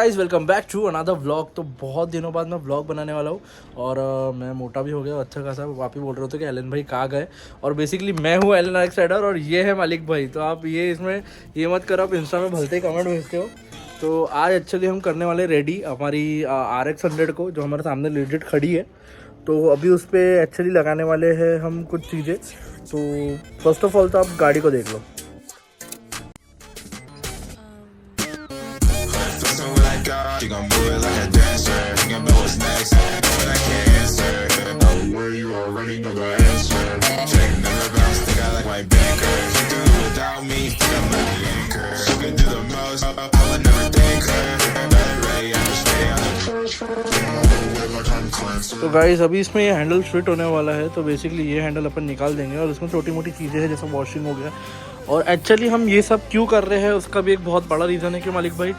Guys welcome back to another vlog. तो बहुत दिनों बाद मैं व्लॉग बनाने वाला हूँ और मैं मोटा भी हो गया अच्छा खासा। आप ही बोल रहे थे कि एलन भाई कहाँ गए, और बेसिकली मैं हूँ एलन आइक्स और ये है मालिक भाई। तो आप ये इसमें ये मत करो, आप इंस्टा में भलते कमेंट भेजते हो। तो आज एक्चुअली हम करने वाले रेडी हमारी RX 100 को, जो हमारे सामने लेजिट खड़ी है। तो अभी उस पर एक्चुअली लगाने वाले हैं हम कुछ चीज़ें। तो फर्स्ट ऑफ ऑल तो आप गाड़ी को देख लो। You gon' move it like a dancer. Think about what's next, but I can't answer. Know where you already know the answer. Check never bounce, think I like my banker. You do it without me, think I'm like the anchor. You can do the most, I would never thank her. Better ready, I'm just stay on the first. तो guys अभी इसमें ये handle fit होने वाला है। तो basically ये handle अपन निकाल देंगे और इसमें छोटी मोटी चीज़ें हैं जैसे वॉशिंग हो गया। और एक्चुअली हम ये सब क्यों कर रहे हैं उसका भी एक बहुत बड़ा रीज़न है कि मालिक भाई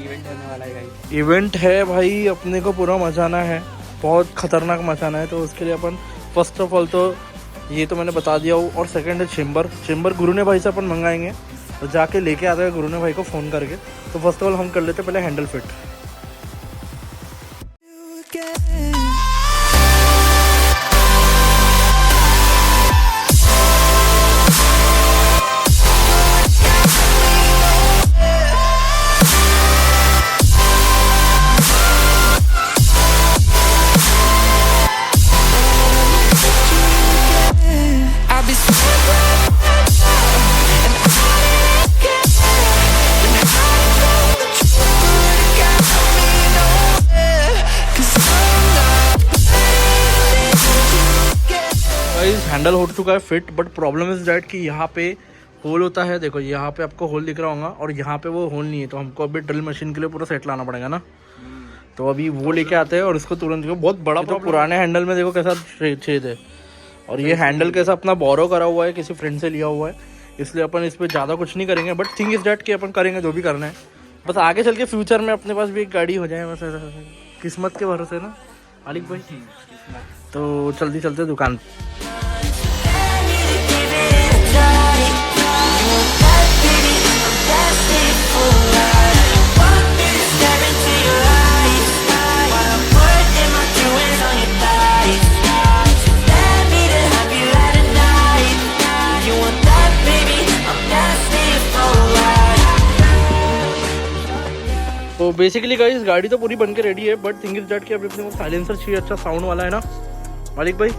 इवेंट होने वाला है भाई। इवेंट है भाई, अपने को पूरा मचाना है, बहुत खतरनाक मचाना है। तो उसके लिए अपन फर्स्ट ऑफ ऑल तो ये तो मैंने बता दिया हूँ, और सेकंड है चेम्बर गुरुने भाई से अपन मंगाएंगे और जाके लेके आते हैं गुरुने भाई को फ़ोन करके। तो फर्स्ट ऑफ ऑल हम कर लेते पहले हैंडल फिट। हैंडल हो चुका है fit, but problem is that कि यहाँ पे होल होता है। देखो यहाँ पे आपको होल दिख रहा होगा और यहाँ पे वो होल नहीं है। तो हमको अभी ड्रिल मशीन के लिए पूरा सेट लाना पड़ेगा ना। तो अभी वो लेके आते हैं और इसको तुरंत देखो बहुत बड़ा। तो पुराने हैंडल में देखो कैसा छेद है, और ये हैंडल कैसा अपना बोरो करा हुआ है, किसी फ्रेंड से लिया हुआ है, इसलिए अपन इस पर ज़्यादा कुछ नहीं करेंगे। बट थिंग इज डैट कि अपन करेंगे जो भी करना है, बस आगे चल के फ्यूचर में अपने पास भी एक गाड़ी हो जाए, बस किस्मत के भरोसे ना मालिक भाई। तो जल्दी चलते दुकान। तो बेसिकली गाइस गाड़ी तो पूरी बन के रेडी है, बट थिंग इज दैट कि अभी अपने को साइलेंसर चाहिए, अच्छा साउंड वाला है ना मालिक भाई।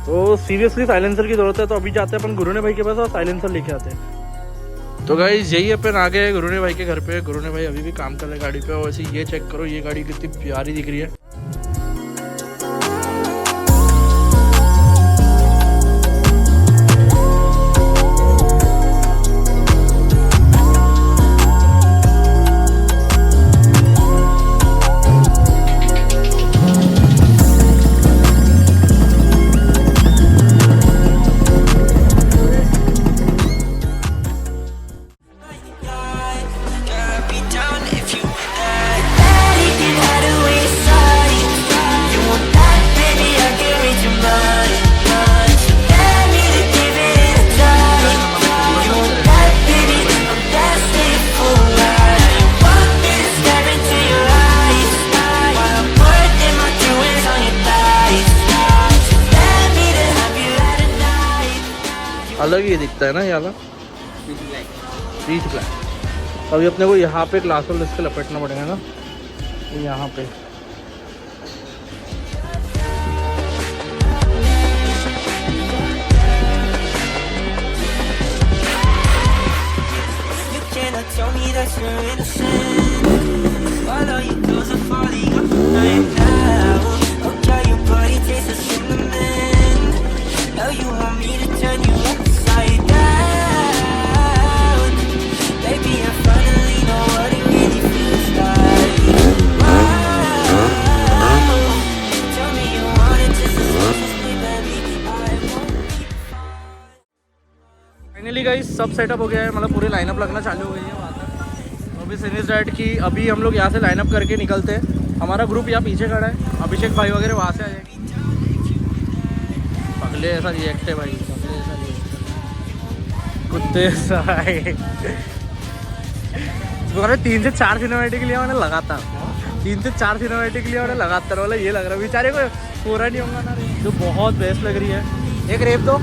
तो सीरियसली साइलेंसर की ज़रूरत है। तो अभी जाते हैं अपन गुरुने भाई के पास और साइलेंसर लेके आते हैं। तो गाइस यही अपन आ गए गुरुने भाई के घर पे। गुरुने भाई अभी भी काम कर रहे गाड़ी पे। और वैसे ये चेक करो, ये गाड़ी कितनी प्यारी दिख रही है। अलग ही दिखता है ना ये वाला पीच ब्लैक। अभी अपने को यहाँ पे ग्लास वाला इसके लपेटना पड़ेगा ना, यहाँ पे। फाइनली गाइस सब सेटअप हो गया है, मतलब पूरी लाइनअप लगना चालू हो गई है वहाँ तक। तो अभी सीरीज डाइट की अभी हम लोग यहाँ से लाइनअप करके निकलते हैं। हमारा ग्रुप यहाँ पीछे खड़ा है, अभिषेक भाई वगैरह वहाँ से आ जाएंगे। पगले ऐसा रिएक्ट है भाई, पगले ऐसा रिएक्ट कुत्ते सा है। मैंने 3 से 4 सिनेमैटिक लिया मैंने लगातार, 3 से 4 सिनेमैटिक लिया मैंने लगातार, वाला ये लग रहा है बेचारे को पूरा नहीं होगा ना, जो बहुत बेस्ट लग रही है। एक रेप दो।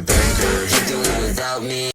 banker. You do it without me.